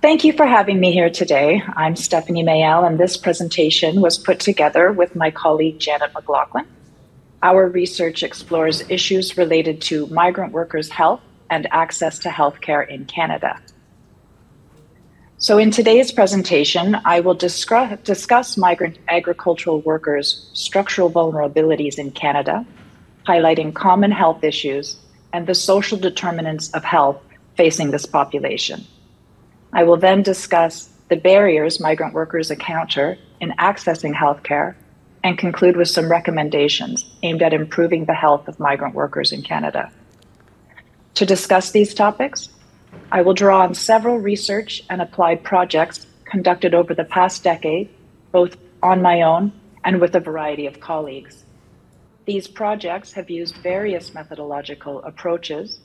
Thank you for having me here today. I'm Stephanie Mayell, and this presentation was put together with my colleague Janet McLaughlin. Our research explores issues related to migrant workers' health and access to healthcare in Canada. So in today's presentation, I will discuss migrant agricultural workers' structural vulnerabilities in Canada, highlighting common health issues and the social determinants of health facing this population. I will then discuss the barriers migrant workers encounter in accessing healthcare and conclude with some recommendations aimed at improving the health of migrant workers in Canada. To discuss these topics, I will draw on several research and applied projects conducted over the past decade, both on my own and with a variety of colleagues. These projects have used various methodological approaches,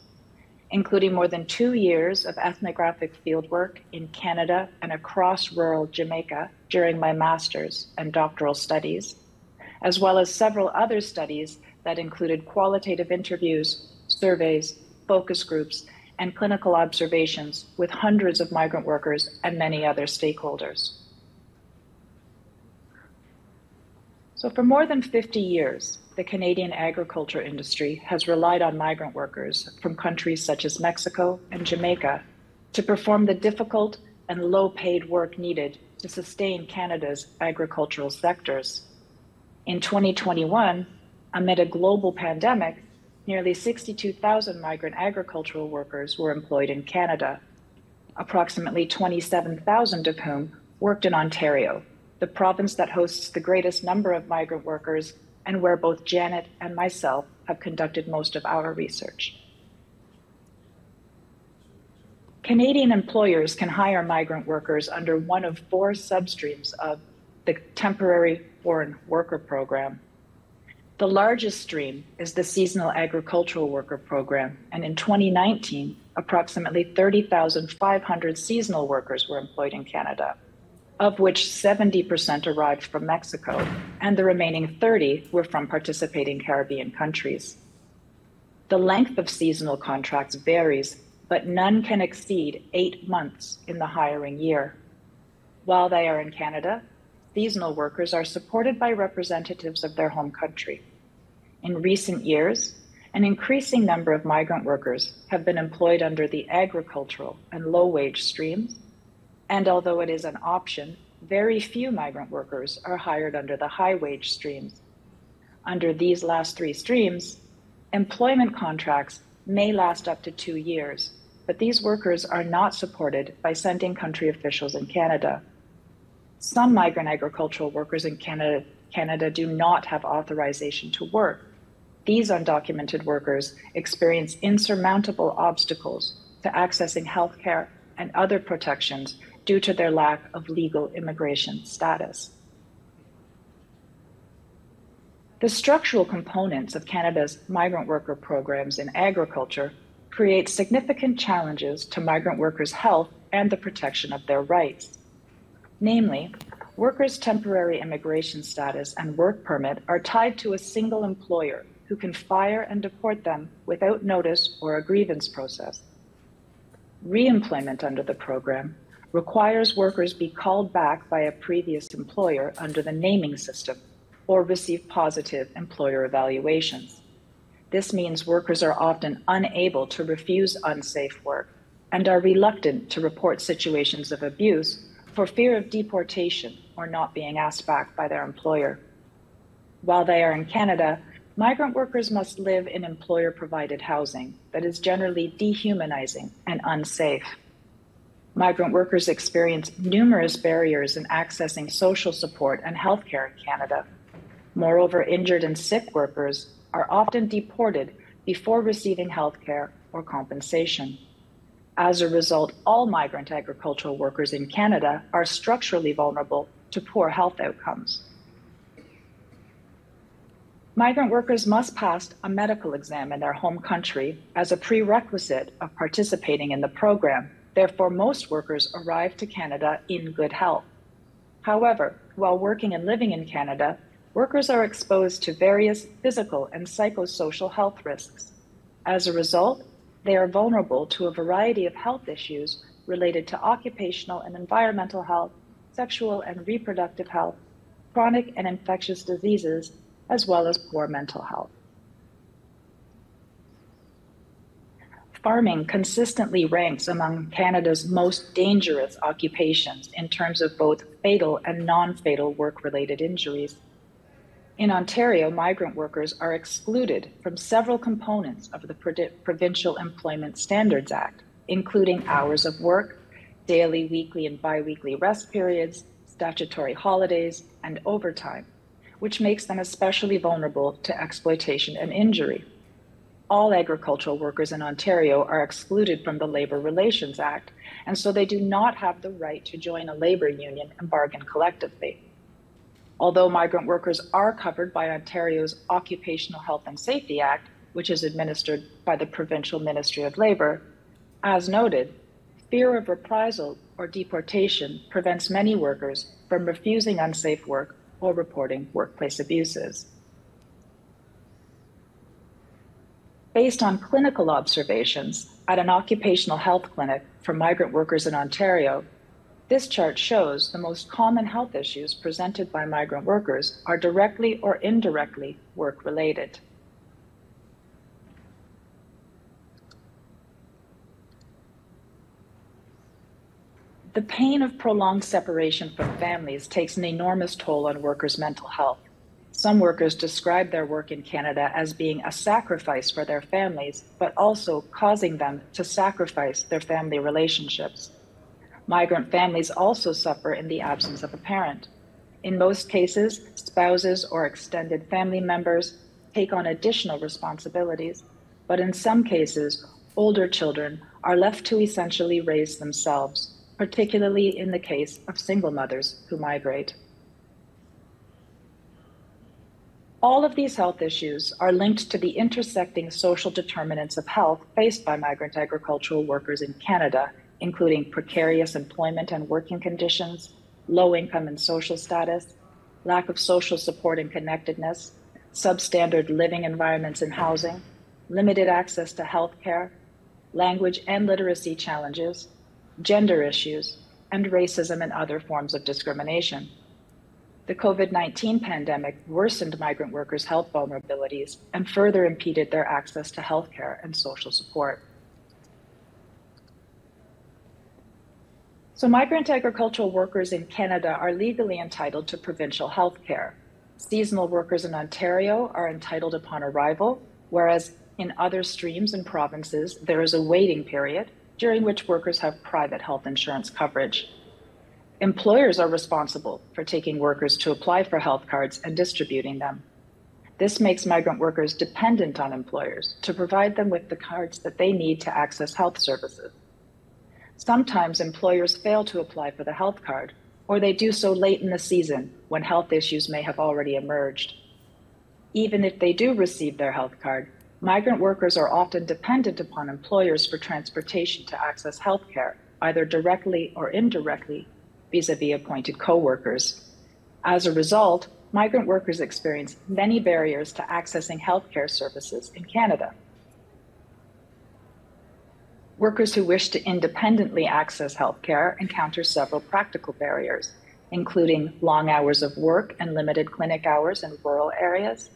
including more than 2 years of ethnographic fieldwork in Canada and across rural Jamaica during my master's and doctoral studies, as well as several other studies that included qualitative interviews, surveys, focus groups, and clinical observations with hundreds of migrant workers and many other stakeholders. So for more than 50 years, the Canadian agriculture industry has relied on migrant workers from countries such as Mexico and Jamaica to perform the difficult and low-paid work needed to sustain Canada's agricultural sectors. In 2021, amid a global pandemic, nearly 62,000 migrant agricultural workers were employed in Canada, approximately 27,000 of whom worked in Ontario, the province that hosts the greatest number of migrant workers and where both Janet and myself have conducted most of our research. Canadian employers can hire migrant workers under one of 4 substreams of the Temporary Foreign Worker Program. The largest stream is the Seasonal Agricultural Worker Program, and in 2019, approximately 30,500 seasonal workers were employed in Canada, of which 70% arrived from Mexico, and the remaining 30 were from participating Caribbean countries. The length of seasonal contracts varies, but none can exceed 8 months in the hiring year. While they are in Canada, seasonal workers are supported by representatives of their home country. In recent years, an increasing number of migrant workers have been employed under the agricultural and low-wage streams, and although it is an option, very few migrant workers are hired under the high-wage streams. Under these last 3 streams, employment contracts may last up to 2 years, but these workers are not supported by sending country officials in Canada. Some migrant agricultural workers in Canada do not have authorization to work. These undocumented workers experience insurmountable obstacles to accessing healthcare and other protections due to their lack of legal immigration status. The structural components of Canada's migrant worker programs in agriculture create significant challenges to migrant workers' health and the protection of their rights. Namely, workers' temporary immigration status and work permit are tied to a single employer who can fire and deport them without notice or a grievance process. Reemployment under the program requires workers be called back by a previous employer under the naming system or receive positive employer evaluations. This means workers are often unable to refuse unsafe work and are reluctant to report situations of abuse for fear of deportation or not being asked back by their employer. While they are in Canada, migrant workers must live in employer-provided housing that is generally dehumanizing and unsafe. Migrant workers experience numerous barriers in accessing social support and healthcare in Canada. Moreover, injured and sick workers are often deported before receiving healthcare or compensation. As a result, all migrant agricultural workers in Canada are structurally vulnerable to poor health outcomes. Migrant workers must pass a medical exam in their home country as a prerequisite of participating in the program. Therefore, most workers arrive to Canada in good health. However, while working and living in Canada, workers are exposed to various physical and psychosocial health risks. As a result, they are vulnerable to a variety of health issues related to occupational and environmental health, sexual and reproductive health, chronic and infectious diseases, as well as poor mental health. Farming consistently ranks among Canada's most dangerous occupations in terms of both fatal and non-fatal work-related injuries. In Ontario, migrant workers are excluded from several components of the Provincial Employment Standards Act, including hours of work, daily, weekly, and biweekly rest periods, statutory holidays, and overtime, which makes them especially vulnerable to exploitation and injury. All agricultural workers in Ontario are excluded from the Labour Relations Act, and so they do not have the right to join a labour union and bargain collectively. Although migrant workers are covered by Ontario's Occupational Health and Safety Act, which is administered by the Provincial Ministry of Labour, as noted, fear of reprisal or deportation prevents many workers from refusing unsafe work or reporting workplace abuses. Based on clinical observations at an occupational health clinic for migrant workers in Ontario, this chart shows the most common health issues presented by migrant workers are directly or indirectly work-related. The pain of prolonged separation from families takes an enormous toll on workers' mental health. Some workers describe their work in Canada as being a sacrifice for their families, but also causing them to sacrifice their family relationships. Migrant families also suffer in the absence of a parent. In most cases, spouses or extended family members take on additional responsibilities, but in some cases, older children are left to essentially raise themselves, particularly in the case of single mothers who migrate. All of these health issues are linked to the intersecting social determinants of health faced by migrant agricultural workers in Canada, including precarious employment and working conditions, low income and social status, lack of social support and connectedness, substandard living environments and housing, limited access to health care, language and literacy challenges, gender issues, and racism and other forms of discrimination. The COVID-19 pandemic worsened migrant workers' health vulnerabilities and further impeded their access to health care and social support. So migrant agricultural workers in Canada are legally entitled to provincial health care. Seasonal workers in Ontario are entitled upon arrival, whereas in other streams and provinces, there is a waiting period during which workers have private health insurance coverage. Employers are responsible for taking workers to apply for health cards and distributing them. This makes migrant workers dependent on employers to provide them with the cards that they need to access health services. Sometimes employers fail to apply for the health card, or they do so late in the season when health issues may have already emerged. Even if they do receive their health card, migrant workers are often dependent upon employers for transportation to access health care, either directly or indirectly, vis-a-vis appointed co-workers. As a result, migrant workers experience many barriers to accessing healthcare services in Canada. Workers who wish to independently access healthcare encounter several practical barriers, including long hours of work and limited clinic hours in rural areas,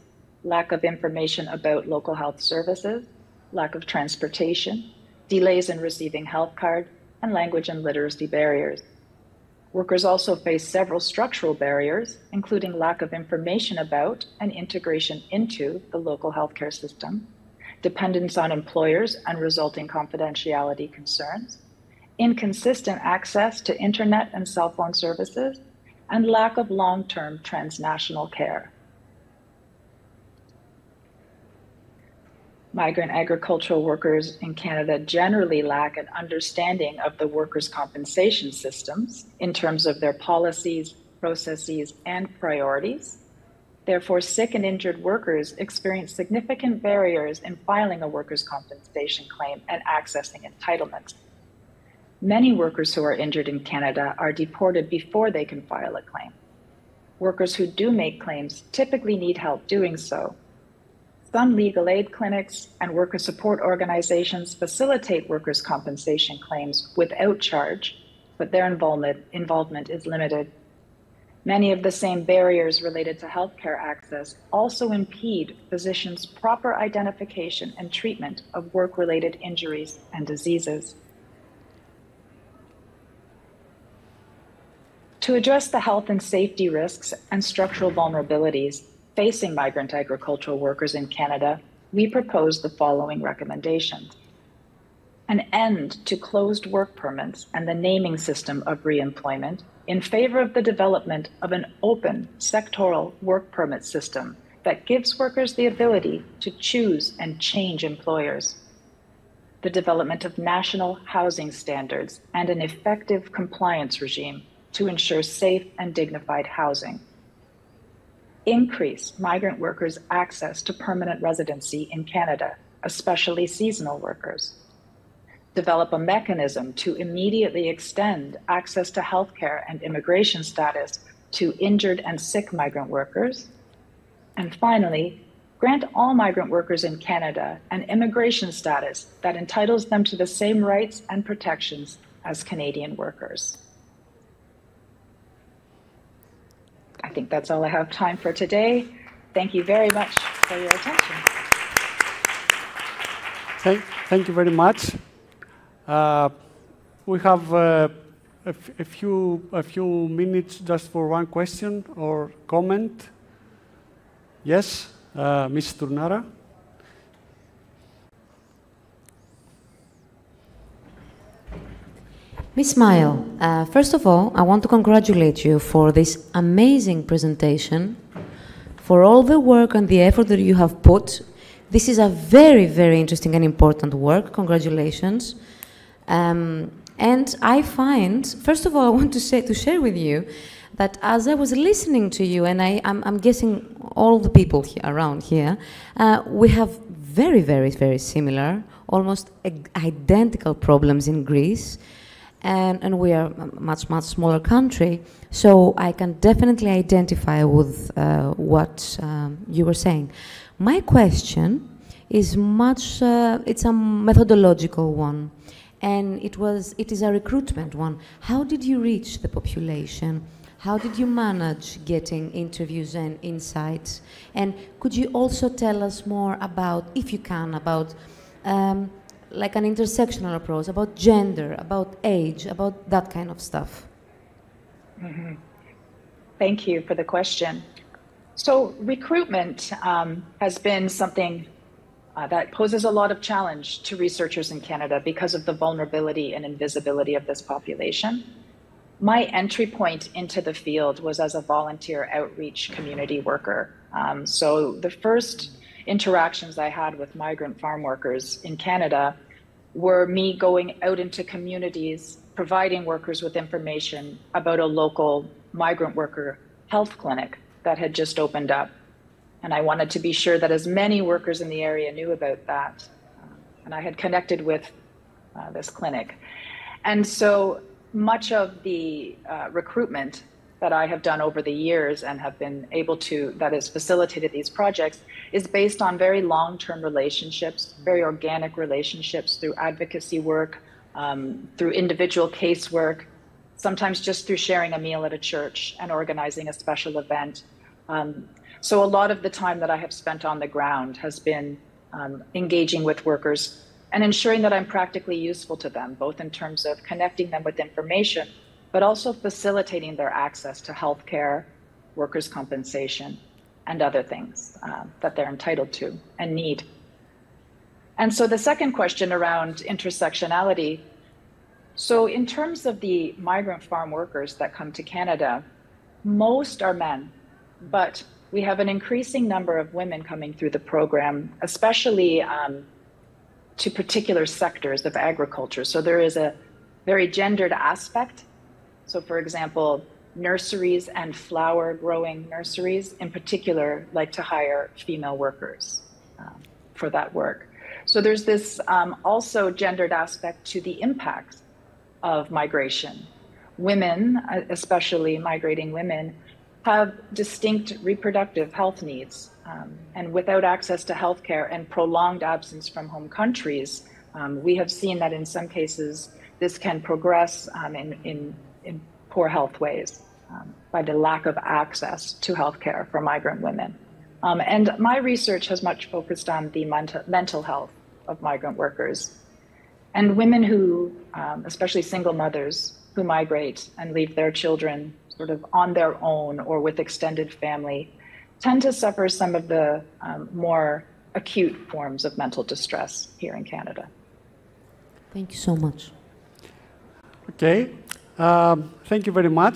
lack of information about local health services, lack of transportation, delays in receiving health card, and language and literacy barriers. Workers also face several structural barriers, including lack of information about and integration into the local healthcare system, dependence on employers and resulting confidentiality concerns, inconsistent access to internet and cell phone services, and lack of long-term transnational care. Migrant agricultural workers in Canada generally lack an understanding of the workers' compensation systems in terms of their policies, processes, and priorities. Therefore, sick and injured workers experience significant barriers in filing a workers' compensation claim and accessing entitlements. Many workers who are injured in Canada are deported before they can file a claim. Workers who do make claims typically need help doing so. Some legal aid clinics and worker support organizations facilitate workers' compensation claims without charge, but their involvement is limited. Many of the same barriers related to healthcare access also impede physicians' proper identification and treatment of work-related injuries and diseases. To address the health and safety risks and structural vulnerabilities facing migrant agricultural workers in Canada, we propose the following recommendations. An end to closed work permits and the naming system of reemployment in favor of the development of an open sectoral work permit system that gives workers the ability to choose and change employers. The development of national housing standards and an effective compliance regime to ensure safe and dignified housing. Increase migrant workers' access to permanent residency in Canada, especially seasonal workers. Develop a mechanism to immediately extend access to healthcare and immigration status to injured and sick migrant workers. And finally, grant all migrant workers in Canada an immigration status that entitles them to the same rights and protections as Canadian workers. I think that's all I have time for today. Thank you very much for your attention. Thank you very much. We have a few minutes just for one question or comment. Yes, Ms. Turnara. Ms. Mayell, first of all, I want to congratulate you for this amazing presentation, for all the work and the effort that you have put. This is a very, very interesting and important work. Congratulations. And I find, first of all, I want to share with you that as I was listening to you, and I'm guessing all the people around here, we have very, very, very similar, almost identical problems in Greece. And we are a much, much smaller country, so I can definitely identify with what you were saying. My question is it's a methodological one, and it is a recruitment one. How did you reach the population? How did you manage getting interviews and insights? And could you also tell us more about, if you can, about like an intersectional approach, about gender, about age, about that kind of stuff? Mm-hmm. Thank you for the question. So recruitment has been something that poses a lot of challenge to researchers in Canada because of the vulnerability and invisibility of this population. My entry point into the field was as a volunteer outreach community worker. So the first interactions I had with migrant farm workers in Canada were me going out into communities, providing workers with information about a local migrant worker health clinic that had just opened up. And I wanted to be sure that as many workers in the area knew about that. And I had connected with this clinic. And so much of the recruitment that I have done over the years and have been able to, that has facilitated these projects, is based on very long-term relationships, very organic relationships through advocacy work, through individual casework, sometimes just through sharing a meal at a church and organizing a special event. So a lot of the time that I have spent on the ground has been engaging with workers and ensuring that I'm practically useful to them, both in terms of connecting them with information, but also facilitating their access to healthcare, workers' compensation, and other things that they're entitled to and need. And so the second question around intersectionality. So in terms of the migrant farm workers that come to Canada, most are men, but we have an increasing number of women coming through the program, especially to particular sectors of agriculture. So there is a very gendered aspect. So for example, nurseries and flower growing nurseries in particular like to hire female workers for that work. So there's this also gendered aspect to the impacts of migration. Women, especially migrating women, have distinct reproductive health needs and without access to healthcare and prolonged absence from home countries, we have seen that in some cases this can progress in poor health ways by the lack of access to healthcare for migrant women. And my research has much focused on the mental health of migrant workers. And women who, especially single mothers, who migrate and leave their children sort of on their own or with extended family, tend to suffer some of the more acute forms of mental distress here in Canada. Thank you so much. Okay, thank you very much.